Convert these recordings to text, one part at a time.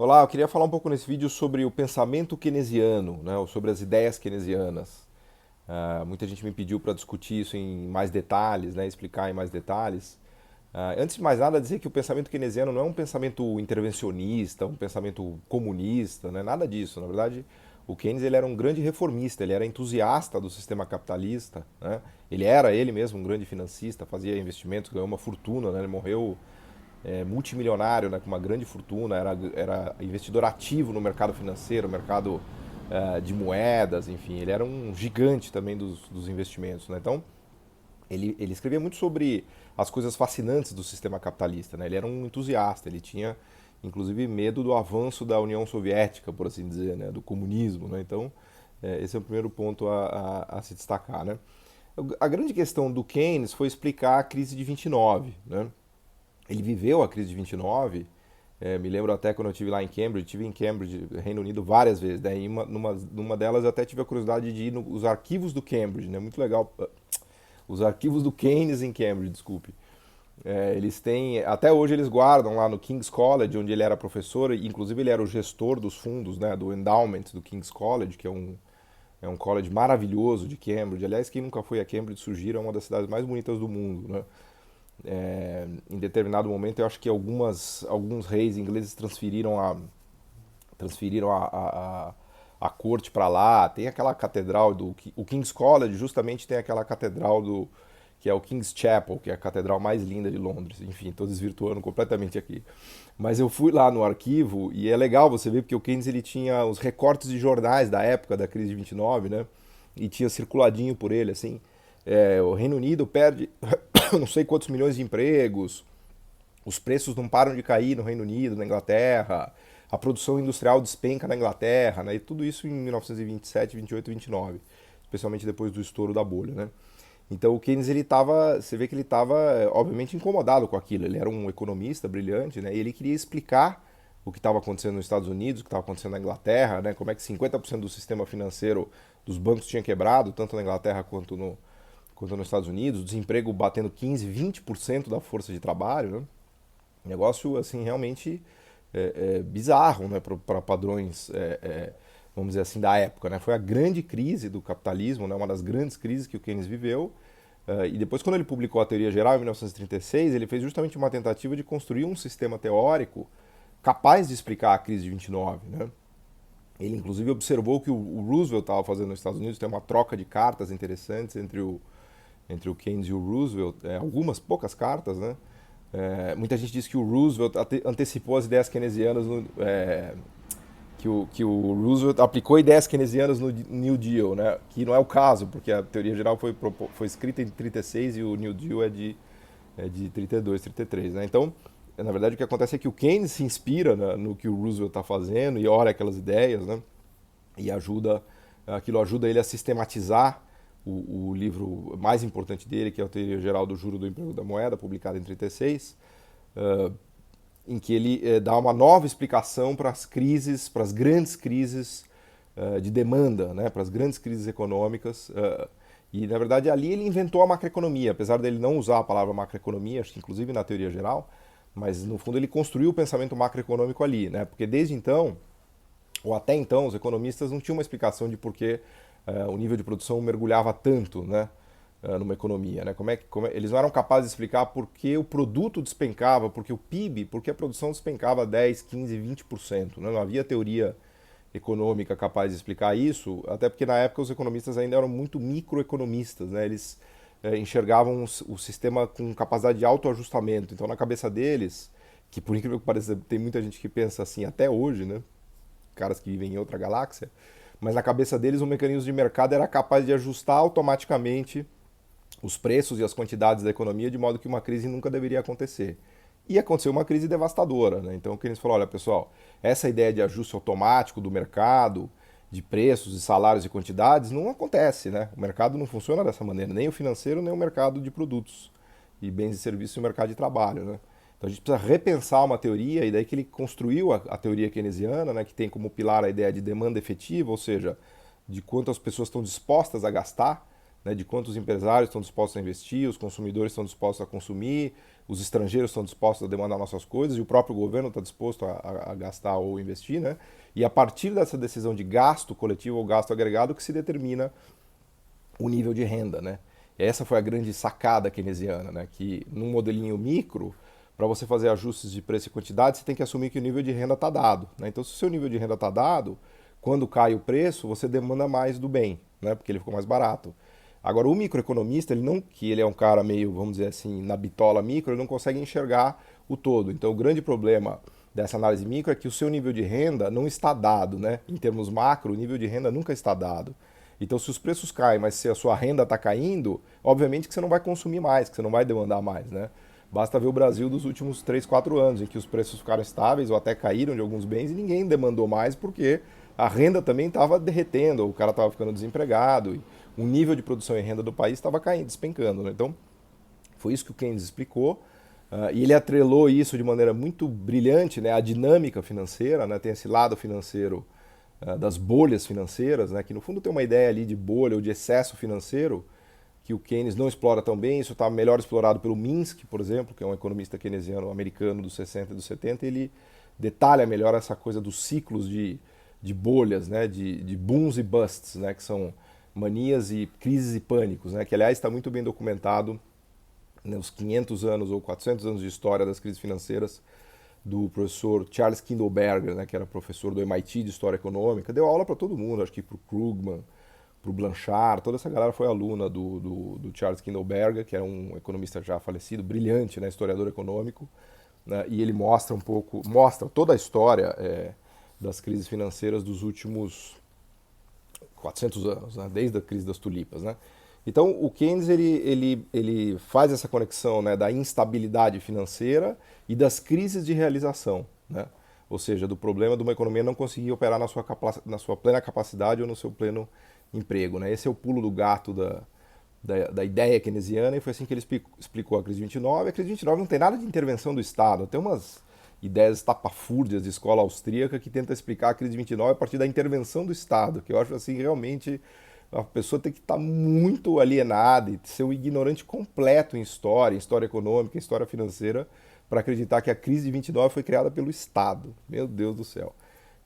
Olá, eu queria falar um pouco nesse vídeo sobre o pensamento keynesiano, né, ou sobre as ideias keynesianas. Muita gente me pediu para discutir isso em mais detalhes, né, explicar em mais detalhes. Antes de mais nada, dizer que o pensamento keynesiano não é um pensamento intervencionista, um pensamento comunista, né, nada disso. Na verdade, o Keynes ele era um grande reformista, ele era entusiasta do sistema capitalista, né? Ele era ele mesmo um grande financista, fazia investimentos, ganhou uma fortuna, né? Ele morreu multimilionário, né, com uma grande fortuna, era investidor ativo no mercado financeiro, mercado de moedas, enfim, ele era um gigante também dos investimentos. Né? Então, ele escrevia muito sobre as coisas fascinantes do sistema capitalista. Né? Ele era um entusiasta, ele tinha inclusive medo do avanço da União Soviética, por assim dizer, né? Do comunismo. Né? Então, esse é o primeiro ponto a se destacar. Né? A grande questão do Keynes foi explicar a crise de 29. Né? Ele viveu a crise de 29. Me lembro até quando eu estive lá em Cambridge, estive em Cambridge, Reino Unido, várias vezes. Né? E numa delas eu até tive a curiosidade de ir nos arquivos do Cambridge, né? Muito legal. Os arquivos do Keynes em Cambridge, desculpe. Eles têm, até hoje eles guardam lá no King's College, onde ele era professor, e inclusive ele era o gestor dos fundos, né, do endowment do King's College, que é um college maravilhoso de Cambridge. Aliás, quem nunca foi a Cambridge, sugiro, é uma das cidades mais bonitas do mundo. Né? Em determinado momento, eu acho que alguns reis ingleses transferiram a corte para lá. Tem aquela catedral o King's College justamente tem aquela catedral que é o King's Chapel, que é a catedral mais linda de Londres. Enfim, estou desvirtuando completamente aqui. Mas eu fui lá no arquivo e é legal você ver porque o Keynes ele tinha os recortes de jornais da época da crise de 29, né? E tinha circuladinho por ele assim. O Reino Unido perde não sei quantos milhões de empregos, os preços não param de cair no Reino Unido, na Inglaterra, a produção industrial despenca na Inglaterra, né? E tudo isso em 1927, 28 e 29, especialmente depois do estouro da bolha, né? Então o Keynes ele estava, você vê que ele estava obviamente incomodado com aquilo. Ele era um economista brilhante, né? E ele queria explicar o que estava acontecendo nos Estados Unidos, o que estava acontecendo na Inglaterra, né? Como é que 50% do sistema financeiro dos bancos tinha quebrado, tanto na Inglaterra quanto nos Estados Unidos, desemprego batendo 15, 20% da força de trabalho, né? Negócio assim realmente bizarro, né, para padrões, vamos dizer assim, da época. Né? Foi a grande crise do capitalismo, né, uma das grandes crises que o Keynes viveu. E depois, quando ele publicou a Teoria Geral em 1936, ele fez justamente uma tentativa de construir um sistema teórico capaz de explicar a crise de 29. Né? Ele, inclusive, observou que o Roosevelt estava fazendo nos Estados Unidos, tem uma troca de cartas interessantes entre o Keynes e o Roosevelt, algumas poucas cartas, né? Muita gente diz que o Roosevelt antecipou as ideias keynesianas, que o Roosevelt aplicou ideias keynesianas no New Deal, né? Que não é o caso, porque a teoria geral foi escrita em 36 e o New Deal é de 32, 33. Né? Então, na verdade, o que acontece é que o Keynes se inspira no que o Roosevelt está fazendo e olha aquelas ideias, né? E aquilo ajuda ele a sistematizar o livro mais importante dele, que é a Teoria Geral do Juro do Emprego da Moeda, publicado em 36, em que ele dá uma nova explicação para as crises, para as grandes crises de demanda, né, para as grandes crises econômicas. E, na verdade, ali ele inventou a macroeconomia, apesar dele não usar a palavra macroeconomia, acho que inclusive na teoria geral, mas, no fundo, ele construiu o pensamento macroeconômico ali, né, porque desde então ou até então, os economistas não tinham uma explicação de por que o nível de produção mergulhava tanto, né, numa economia. Né? Eles não eram capazes de explicar por que o produto despencava, porque o PIB, porque a produção despencava 10, 15, 20%. Né? Não havia teoria econômica capaz de explicar isso, até porque na época os economistas ainda eram muito microeconomistas. Né? Eles enxergavam o sistema com capacidade de autoajustamento. Então, na cabeça deles, que por incrível que pareça, tem muita gente que pensa assim até hoje, né? Caras que vivem em outra galáxia, mas na cabeça deles o mecanismo de mercado era capaz de ajustar automaticamente os preços e as quantidades da economia de modo que uma crise nunca deveria acontecer. E aconteceu uma crise devastadora. Né? Então o Keynes falou, olha pessoal, essa ideia de ajuste automático do mercado, de preços, de salários e quantidades, não acontece. Né? O mercado não funciona dessa maneira, nem o financeiro, nem o mercado de produtos e bens e serviços e o mercado de trabalho. Né? Então a gente precisa repensar uma teoria, e daí que ele construiu a teoria keynesiana, né, que tem como pilar a ideia de demanda efetiva, ou seja, de quanto as pessoas estão dispostas a gastar, né, de quantos empresários estão dispostos a investir, os consumidores estão dispostos a consumir, os estrangeiros estão dispostos a demandar nossas coisas e o próprio governo está disposto a gastar ou investir, né? E a partir dessa decisão de gasto coletivo ou gasto agregado que se determina o nível de renda, né? E essa foi a grande sacada keynesiana, né? Que num modelinho micro, para você fazer ajustes de preço e quantidade, você tem que assumir que o nível de renda está dado, né? Então, se o seu nível de renda está dado, quando cai o preço, você demanda mais do bem, né? Porque ele ficou mais barato. Agora, o microeconomista, ele é um cara meio, vamos dizer assim, na bitola micro, ele não consegue enxergar o todo. Então, o grande problema dessa análise micro é que o seu nível de renda não está dado, né? Em termos macro, o nível de renda nunca está dado. Então, se os preços caem, mas se a sua renda está caindo, obviamente que você não vai consumir mais, que você não vai demandar mais, né? Basta ver o Brasil dos últimos 3, 4 anos, em que os preços ficaram estáveis ou até caíram de alguns bens e ninguém demandou mais porque a renda também estava derretendo, o cara estava ficando desempregado, e o nível de produção e renda do país estava caindo, despencando, né? Então, foi isso que o Keynes explicou. E ele atrelou isso de maneira muito brilhante, né, à dinâmica financeira, né, tem esse lado financeiro das bolhas financeiras, né, que no fundo tem uma ideia ali de bolha ou de excesso financeiro, que o Keynes não explora tão bem, isso está melhor explorado pelo Minsky, por exemplo, que é um economista keynesiano americano dos 60 e dos 70, ele detalha melhor essa coisa dos ciclos de bolhas, né, de booms e busts, né, que são manias e crises e pânicos, né, que aliás está muito bem documentado nos 500 anos ou 400 anos de história das crises financeiras do professor Charles Kindleberger, né, que era professor do MIT de História Econômica, deu aula para todo mundo, acho que para o Krugman, para o Blanchard, toda essa galera foi aluna do Charles Kindleberger, que era um economista já falecido, brilhante, né, historiador econômico, né, e ele mostra toda a história das crises financeiras dos últimos 400 anos, né, desde a crise das tulipas, né. Então, o Keynes ele faz essa conexão, né, da instabilidade financeira e das crises de realização, né? Ou seja, do problema de uma economia não conseguir operar na sua plena capacidade ou no seu pleno emprego, né? Esse é o pulo do gato da ideia keynesiana, e foi assim que ele explicou a crise de 29. A crise de 29 não tem nada de intervenção do Estado, tem umas ideias estapafúrdias de escola austríaca que tenta explicar a crise de 29 a partir da intervenção do Estado, que eu acho assim realmente a pessoa tem que estar muito alienada e ser um ignorante completo em história econômica, em história financeira, para acreditar que a crise de 29 foi criada pelo Estado. Meu Deus do céu.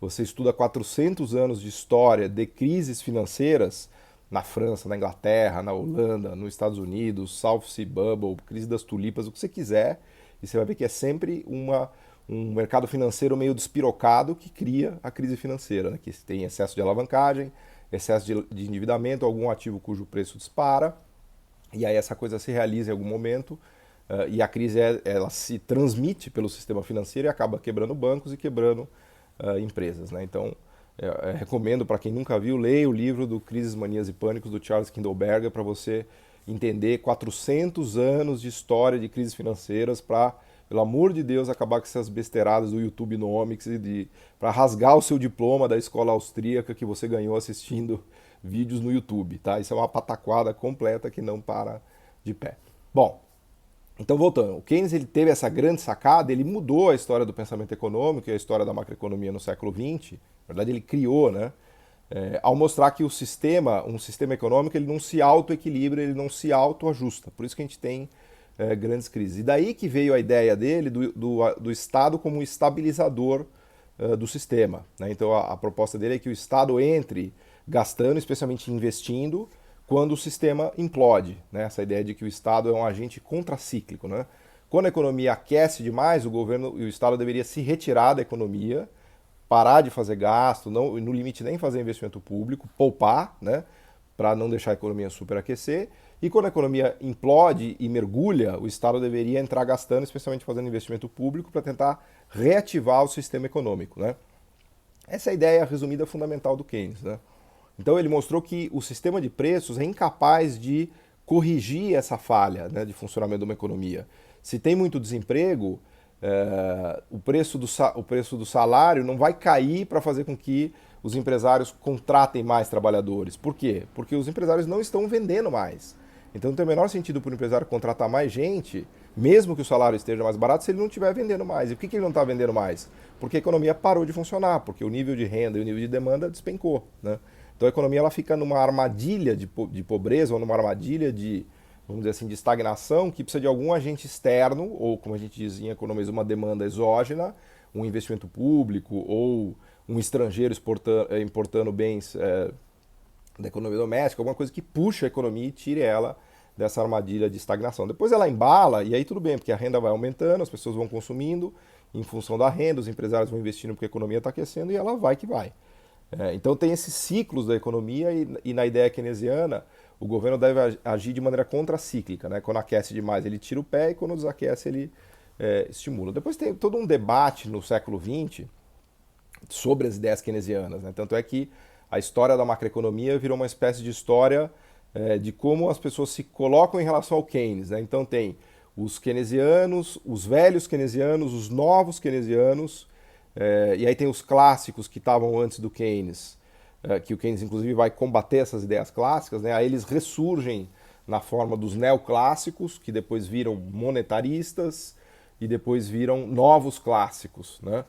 Você estuda 400 anos de história de crises financeiras na França, na Inglaterra, na Holanda, nos Estados Unidos, South Sea Bubble, crise das tulipas, o que você quiser, e você vai ver que é sempre um mercado financeiro meio despirocado que cria a crise financeira, né? Que tem excesso de alavancagem, excesso de endividamento, algum ativo cujo preço dispara, e aí essa coisa se realiza em algum momento, e a crise ela se transmite pelo sistema financeiro e acaba quebrando bancos e quebrando empresas, né? Então, recomendo para quem nunca viu, leia o livro do Crises, Manias e Pânicos do Charles Kindleberger para você entender 400 anos de história de crises financeiras para, pelo amor de Deus, acabar com essas besteiradas do YouTube Nomics e para rasgar o seu diploma da escola austríaca que você ganhou assistindo vídeos no YouTube, tá? Isso é uma pataquada completa que não para de pé. Bom, então voltando, o Keynes ele teve essa grande sacada, ele mudou a história do pensamento econômico e a história da macroeconomia no século XX, na verdade ele criou, né? Ao mostrar que um sistema econômico ele não se autoequilibra, ele não se autoajusta, por isso que a gente tem grandes crises. E daí que veio a ideia dele do Estado como um estabilizador do sistema, né? Então a proposta dele é que o Estado entre gastando, especialmente investindo, quando o sistema implode, né? Essa ideia de que o Estado é um agente contracíclico, né? Quando a economia aquece demais, o governo e o Estado deveria se retirar da economia, parar de fazer gasto, não, no limite nem fazer investimento público, poupar, né? Para não deixar a economia superaquecer. E quando a economia implode e mergulha, o Estado deveria entrar gastando, especialmente fazendo investimento público, para tentar reativar o sistema econômico, né? Essa é a ideia resumida fundamental do Keynes, né? Então ele mostrou que o sistema de preços é incapaz de corrigir essa falha, né, de funcionamento de uma economia. Se tem muito desemprego, o preço do salário não vai cair para fazer com que os empresários contratem mais trabalhadores. Por quê? Porque os empresários não estão vendendo mais. Então não tem o menor sentido para o empresário contratar mais gente, mesmo que o salário esteja mais barato, se ele não estiver vendendo mais. E por que ele não está vendendo mais? Porque a economia parou de funcionar, porque o nível de renda e o nível de demanda despencou, né? Então a economia ela fica numa armadilha de pobreza ou numa armadilha de vamos dizer assim, de estagnação, que precisa de algum agente externo, ou como a gente diz em economia, uma demanda exógena, um investimento público ou um estrangeiro importando bens da economia doméstica, alguma coisa que puxa a economia e tire ela dessa armadilha de estagnação. Depois ela embala e aí tudo bem, porque a renda vai aumentando, as pessoas vão consumindo em função da renda, os empresários vão investindo porque a economia está aquecendo e ela vai que vai. Então tem esses ciclos da economia e na ideia keynesiana o governo deve agir de maneira contracíclica, né? Quando aquece demais ele tira o pé e quando desaquece ele estimula. Depois tem todo um debate no século XX sobre as ideias keynesianas, né? Tanto é que a história da macroeconomia virou uma espécie de história de como as pessoas se colocam em relação ao Keynes, né? Então tem os keynesianos, os velhos keynesianos, os novos keynesianos, e aí tem os clássicos que estavam antes do Keynes, que o Keynes inclusive vai combater essas ideias clássicas, né? Aí eles ressurgem na forma dos neoclássicos, que depois viram monetaristas e depois viram novos clássicos, né?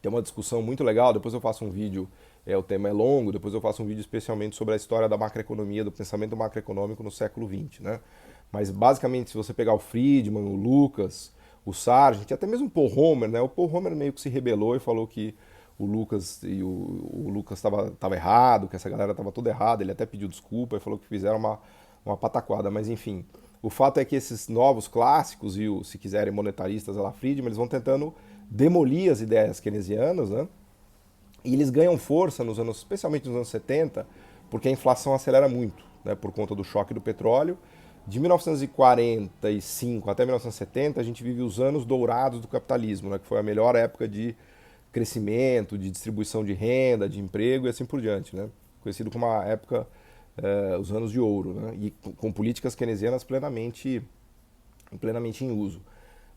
Tem uma discussão muito legal, depois eu faço um vídeo, o tema é longo, depois eu faço um vídeo especialmente sobre a história da macroeconomia, do pensamento macroeconômico no século XX, né? Mas basicamente, se você pegar o Friedman, o Lucas, o Sargent, até mesmo o Paul Romer, né? O Paul Romer meio que se rebelou e falou que o Lucas estava errado, que essa galera estava toda errada, ele até pediu desculpa e falou que fizeram uma pataquada, mas enfim. O fato é que esses novos clássicos e, se quiserem, monetaristas, a la Friedman, eles vão tentando demolir as ideias keynesianas, né? E eles ganham força nos anos, especialmente nos anos 70, porque a inflação acelera muito, né, por conta do choque do petróleo. De 1945 até 1970, a gente vive os anos dourados do capitalismo, né, que foi a melhor época de crescimento, de distribuição de renda, de emprego e assim por diante, né? Conhecido como a época, os anos de ouro, né? E com políticas keynesianas plenamente em uso.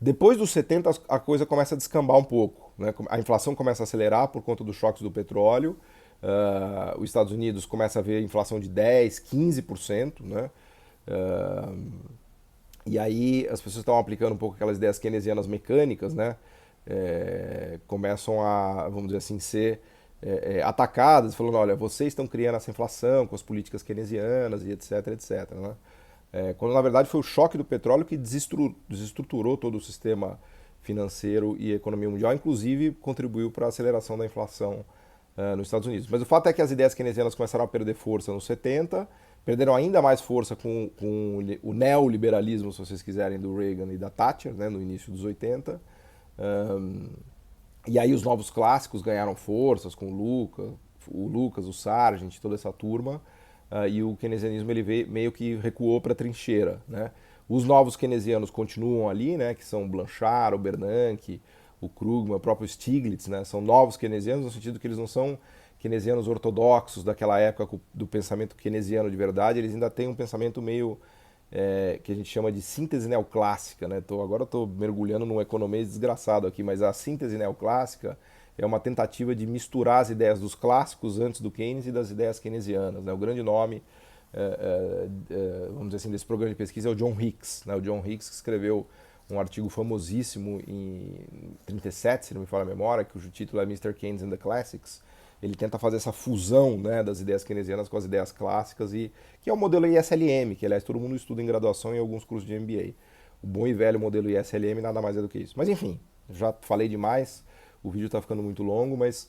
Depois dos 70, a coisa começa a descambar um pouco, né? A inflação começa a acelerar por conta dos choques do petróleo. Os Estados Unidos começa a ver inflação de 10%, 15%, né? E aí as pessoas estão aplicando um pouco aquelas ideias keynesianas mecânicas, né? Começam a, vamos dizer assim, ser atacadas, falando, olha, vocês estão criando essa inflação com as políticas keynesianas e etc, etc, né? Quando na verdade foi o choque do petróleo que desestruturou todo o sistema financeiro e economia mundial, inclusive contribuiu para a aceleração da inflação nos Estados Unidos. Mas o fato é que as ideias keynesianas começaram a perder força nos 70, perderam ainda mais força com o neoliberalismo, se vocês quiserem, do Reagan e da Thatcher, né, no início dos 80. E aí os novos clássicos ganharam forças com o Lucas, o Sargent, toda essa turma. E o keynesianismo ele meio que recuou para a trincheira, né? Os novos keynesianos continuam ali, né? Que são o Blanchard, o Bernanke, o Krugman, o próprio Stiglitz, né? São novos keynesianos no sentido que eles não são keynesianos ortodoxos daquela época do pensamento keynesiano de verdade, eles ainda têm um pensamento meio que a gente chama de síntese neoclássica, né? Agora eu estou mergulhando num economês desgraçado aqui, mas a síntese neoclássica é uma tentativa de misturar as ideias dos clássicos antes do Keynes e das ideias keynesianas, né? O grande nome, vamos dizer assim, desse programa de pesquisa é o John Hicks, né? O John Hicks que escreveu um artigo famosíssimo em 37, se não me falha a memória, que o título é Mr. Keynes and the Classics. Ele tenta fazer essa fusão, né, das ideias keynesianas com as ideias clássicas, e que é o modelo ISLM, que aliás todo mundo estuda em graduação e em alguns cursos de MBA. O bom e velho modelo ISLM nada mais é do que isso. Mas enfim, já falei demais. O vídeo está ficando muito longo, mas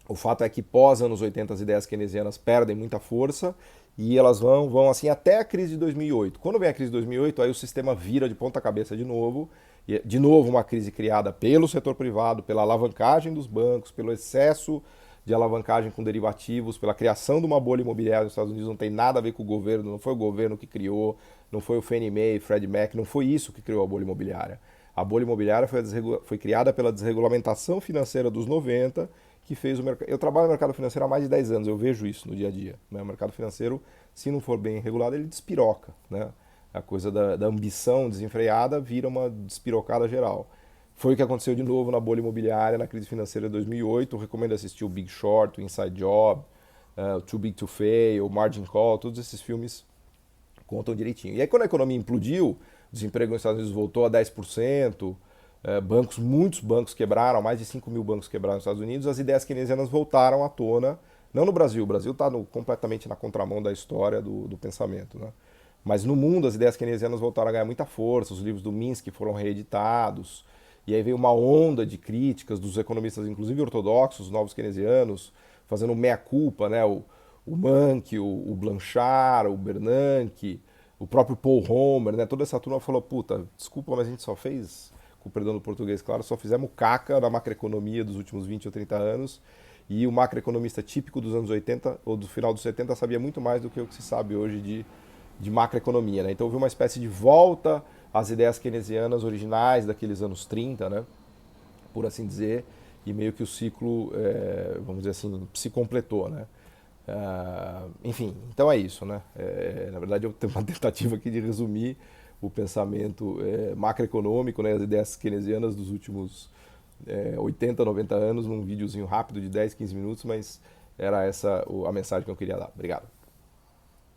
o fato é que pós anos 80 as ideias keynesianas perdem muita força e elas vão assim até a crise de 2008. Quando vem a crise de 2008, aí o sistema vira de ponta cabeça de novo. E, de novo uma crise criada pelo setor privado, pela alavancagem dos bancos, pelo excesso de alavancagem com derivativos, pela criação de uma bolha imobiliária nos Estados Unidos. Não tem nada a ver com o governo, não foi o governo que criou, não foi o Fannie Mae, Freddie Mac, não foi isso que criou a bolha imobiliária. A bolha imobiliária foi criada pela desregulamentação financeira dos 90, que fez o mercado. Eu trabalho no mercado financeiro há mais de 10 anos, eu vejo isso no dia a dia, né? O mercado financeiro, se não for bem regulado, ele despiroca, né? A coisa da ambição desenfreada vira uma despirocada geral. Foi o que aconteceu de novo na bolha imobiliária, na crise financeira de 2008. Eu recomendo assistir o Big Short, o Inside Job, Too Big to Fail, o Margin Call, todos esses filmes contam direitinho. E aí quando a economia implodiu, o desemprego nos Estados Unidos voltou a 10%, muitos bancos quebraram, mais de 5 mil bancos quebraram nos Estados Unidos, as ideias keynesianas voltaram à tona, não no Brasil, o Brasil está completamente na contramão da história do pensamento, né? Mas no mundo as ideias keynesianas voltaram a ganhar muita força, os livros do Minsky foram reeditados, e aí veio uma onda de críticas dos economistas, inclusive ortodoxos, novos keynesianos, fazendo meia-culpa, né? O Mank, o Blanchard, o Bernanke, o próprio Paul Romer, né? Toda essa turma falou, puta, desculpa, mas a gente só fez, com o perdão do português, claro, só fizemos caca na macroeconomia dos últimos 20 ou 30 anos, e o macroeconomista típico dos anos 80 ou do final dos 70 sabia muito mais do que o que se sabe hoje de macroeconomia, né? Então houve uma espécie de volta às ideias keynesianas originais daqueles anos 30, né? Por assim dizer, e meio que o ciclo, vamos dizer assim, se completou, né? Enfim, então é isso, né? Na verdade, eu tenho uma tentativa aqui de resumir o pensamento macroeconômico, né? As ideias keynesianas dos últimos 80, 90 anos, num videozinho rápido de 10, 15 minutos, mas era essa a mensagem que eu queria dar. Obrigado.